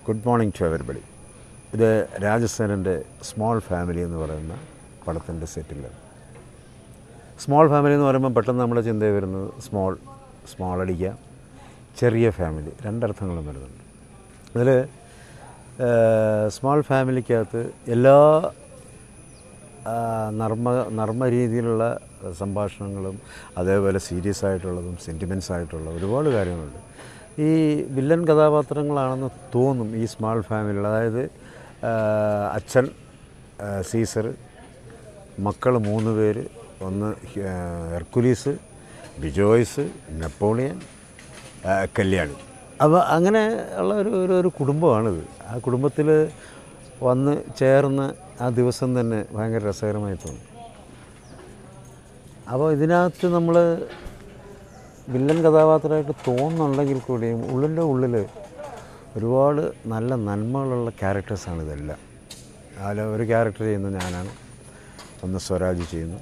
Good morning to everybody. ഇത് രാജസേനൻ്റെ small family എന്ന് പറയുന്ന പടത്തിൻ്റെ സെറ്റിലാണ്. സ്മോൾ ഫാമിലി എന്ന് പറയുമ്പോൾ പെട്ടെന്ന് നമ്മുടെ ചിന്തയിൽ വരുന്നത് സ്മോൾ അടിക്കുക, ചെറിയ ഫാമിലി, രണ്ടർത്ഥങ്ങളും വരുന്നുണ്ട്. അതിൽ സ്മോൾ ഫാമിലിക്കകത്ത് എല്ലാ നർമ്മ രീതിയിലുള്ള സംഭാഷണങ്ങളും അതേപോലെ സീരിയസ് ആയിട്ടുള്ളതും സെൻറ്റിമെൻറ്റ്സ് ആയിട്ടുള്ള ഒരുപാട് കാര്യങ്ങളുണ്ട്. ഈ വില്ലൻ കഥാപാത്രങ്ങളാണെന്ന് തോന്നും ഈ സ്മോൾ ഫാമിലിയിൽ. അതായത് അച്ഛൻ സീസർ, മക്കൾ 3 പേര്, ഒന്ന് ഹെർക്കുലീസ്, ബിജോയ്സ്, നെപ്പോളിയൻ, കല്യാണി. അപ്പോൾ അങ്ങനെ ഉള്ള ഒരു കുടുംബമാണിത്. ആ കുടുംബത്തിൽ വന്ന് ചേർന്ന് ആ ദിവസം തന്നെ ഭയങ്കര രസകരമായി തോന്നും. അപ്പോൾ ഇതിനകത്ത് നമ്മൾ വില്ലൻ കഥാപാത്രമായിട്ട് തോന്നുന്നുണ്ടെങ്കിൽ കൂടിയും ഉള്ളിൽ ഒരുപാട് നല്ല നന്മകളുള്ള ക്യാരക്ടേഴ്സാണ് ഇതെല്ലാം. അതിൽ ഒരു ക്യാരക്ടർ ചെയ്യുന്നത് ഞാനാണ്, ഒന്ന് സ്വരാജ് ചെയ്യുന്നു,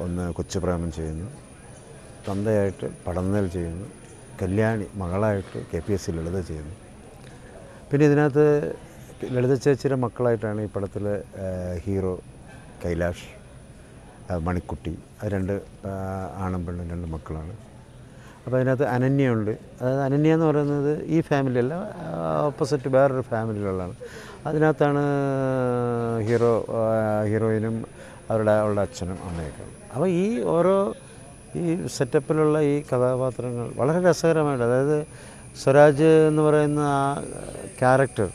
ഒന്ന് കൊച്ചുപ്രേമൻ ചെയ്യുന്നു, തന്തയായിട്ട് പടന്നൽ ചെയ്യുന്നു, കല്യാണി മകളായിട്ട് KPSC ലളിത ചെയ്യുന്നു. പിന്നെ ഇതിനകത്ത് ലളിത ചേച്ചിയുടെ മക്കളായിട്ടാണ് ഈ പടത്തിലെ ഹീറോ കൈലാഷ്, മണിക്കുട്ടി, അത് 2 ആണും പെണ്ണും 2 മക്കളാണ്. അപ്പോൾ അതിനകത്ത് അനന്യയുണ്ട്. അതായത് അനന്യ എന്ന് പറയുന്നത് ഈ ഫാമിലിയല്ല, ഓപ്പോസിറ്റ് വേറൊരു ഫാമിലിയിലുള്ളതാണ്. അതിനകത്താണ് ഹീറോയിനും അവളുടെ അച്ഛനും അമ്മയൊക്കെ. അപ്പോൾ ഈ ഓരോ ഈ സെറ്റപ്പിലുള്ള ഈ കഥാപാത്രങ്ങൾ വളരെ രസകരമായിട്ട്, അതായത് സ്വരാജ് എന്ന് പറയുന്ന ആ ക്യാരക്ടർ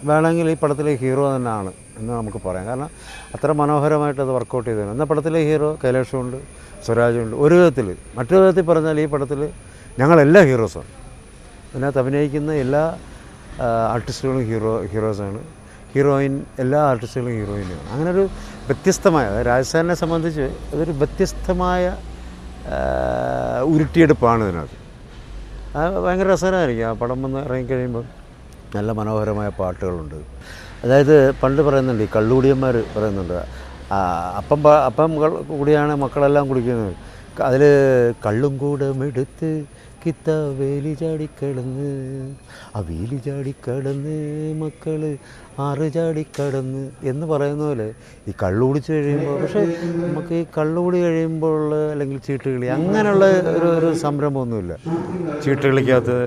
വേണമെങ്കിൽ ഈ പടത്തിലെ ഹീറോ തന്നെയാണ് എന്ന് നമുക്ക് പറയാം. കാരണം അത്ര മനോഹരമായിട്ട് അത് വർക്കൗട്ട് ചെയ്തതാണ്. എന്നാൽ പടത്തിലെ ഹീറോ കൈലാഷുണ്ട്, സ്വരാജുണ്ട്. ഒരു വിധത്തിൽ, മറ്റൊരു വിധത്തിൽ പറഞ്ഞാൽ ഈ പടത്തിൽ ഞങ്ങളെല്ലാ ഹീറോസാണ്. ഇതിനകത്ത് അഭിനയിക്കുന്ന എല്ലാ ആർട്ടിസ്റ്റുകളും ഹീറോസാണ്. ഹീറോയിൻ എല്ലാ ആർട്ടിസ്റ്റുകളും ഹീറോയിനാണ്. അങ്ങനെ ഒരു വ്യത്യസ്തമായ, രാജസേനെ സംബന്ധിച്ച് അതൊരു വ്യത്യസ്തമായ ഉരുട്ടിയെടുപ്പാണ് ഇതിനകത്ത്. ഭയങ്കര രസകരമായിരിക്കും. ആ പടം വന്ന് ഇറങ്ങിക്കഴിയുമ്പോൾ നല്ല മനോഹരമായ പാട്ടുകളുണ്ട്. അതായത് പണ്ട് പറയുന്നുണ്ട്, ഈ കള്ളുകുടിയന്മാർ പറയുന്നുണ്ട്, അപ്പം കൂടിയാണ് മക്കളെല്ലാം കുടിക്കുന്നത്. അതിൽ കള്ളും കൂടെ എടുത്ത് കിത്ത വേലി ചാടിക്കടന്ന്, ആ വേലി ചാടിക്കടന്ന് മക്കൾ 6 ചാടിക്കടന്ന് എന്ന് പറയുന്ന പോലെ ഈ കള്ളു കുടിച്ച് കഴിയുമ്പോൾ, പക്ഷേ നമുക്ക് ഈ കള്ളുകൂടി കഴിയുമ്പോൾ അല്ലെങ്കിൽ ചീട്ടുകളി അങ്ങനെയുള്ള ഒരു സംരംഭമൊന്നുമില്ല. ചീട്ടുകളിക്കകത്ത്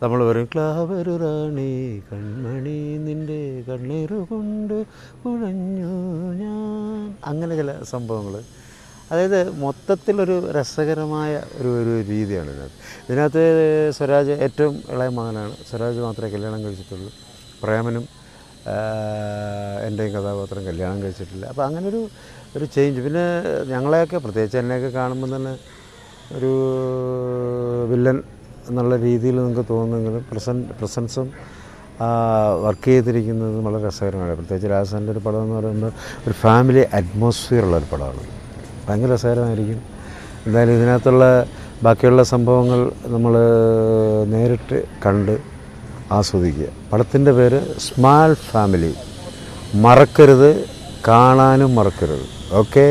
നമ്മൾ പറയും ക്ലാവരു റാണി കൺമണി നിൻ്റെ കണ്ണീരു കൊണ്ട് കുഴഞ്ഞു ഞാൻ, അങ്ങനെ ചില സംഭവങ്ങൾ. അതായത് മൊത്തത്തിലൊരു രസകരമായ ഒരു രീതിയാണ് ഇതിനകത്ത്. സ്വരാജ് ഏറ്റവും ഇളയ മകനാണ്. സ്വരാജ് മാത്രമേ കല്യാണം കഴിച്ചിട്ടുള്ളൂ. പ്രേമനും എൻ്റെയും കഥാപാത്രം കല്യാണം കഴിച്ചിട്ടില്ല. അപ്പോൾ അങ്ങനൊരു ചേഞ്ച്. പിന്നെ ഞങ്ങളെയൊക്കെ, പ്രത്യേകിച്ച് എന്നെയൊക്കെ കാണുമ്പോൾ തന്നെ ഒരു വില്ലൻ എന്നുള്ള രീതിയിൽ നിങ്ങൾക്ക് തോന്നുന്നെങ്കിലും പ്രസൻസും വർക്ക് ചെയ്തിരിക്കുന്നത് വളരെ രസകരമാണ്. പ്രത്യേകിച്ച് രാജസേനൻ്റെ ഒരു പടം എന്ന് പറയുമ്പോൾ ഒരു ഫാമിലി അറ്റ്മോസ്ഫിയറുള്ളൊരു പടമാണ്. ഭയങ്കര രസകരമായിരിക്കും. എന്തായാലും ഇതിനകത്തുള്ള ബാക്കിയുള്ള സംഭവങ്ങൾ നമ്മൾ നേരിട്ട് കണ്ട് ആസ്വദിക്കുക. പടത്തിൻ്റെ പേര് സ്മോൾ ഫാമിലി. മറക്കരുത്, കാണാനും മറക്കരുത്. ഓക്കെ.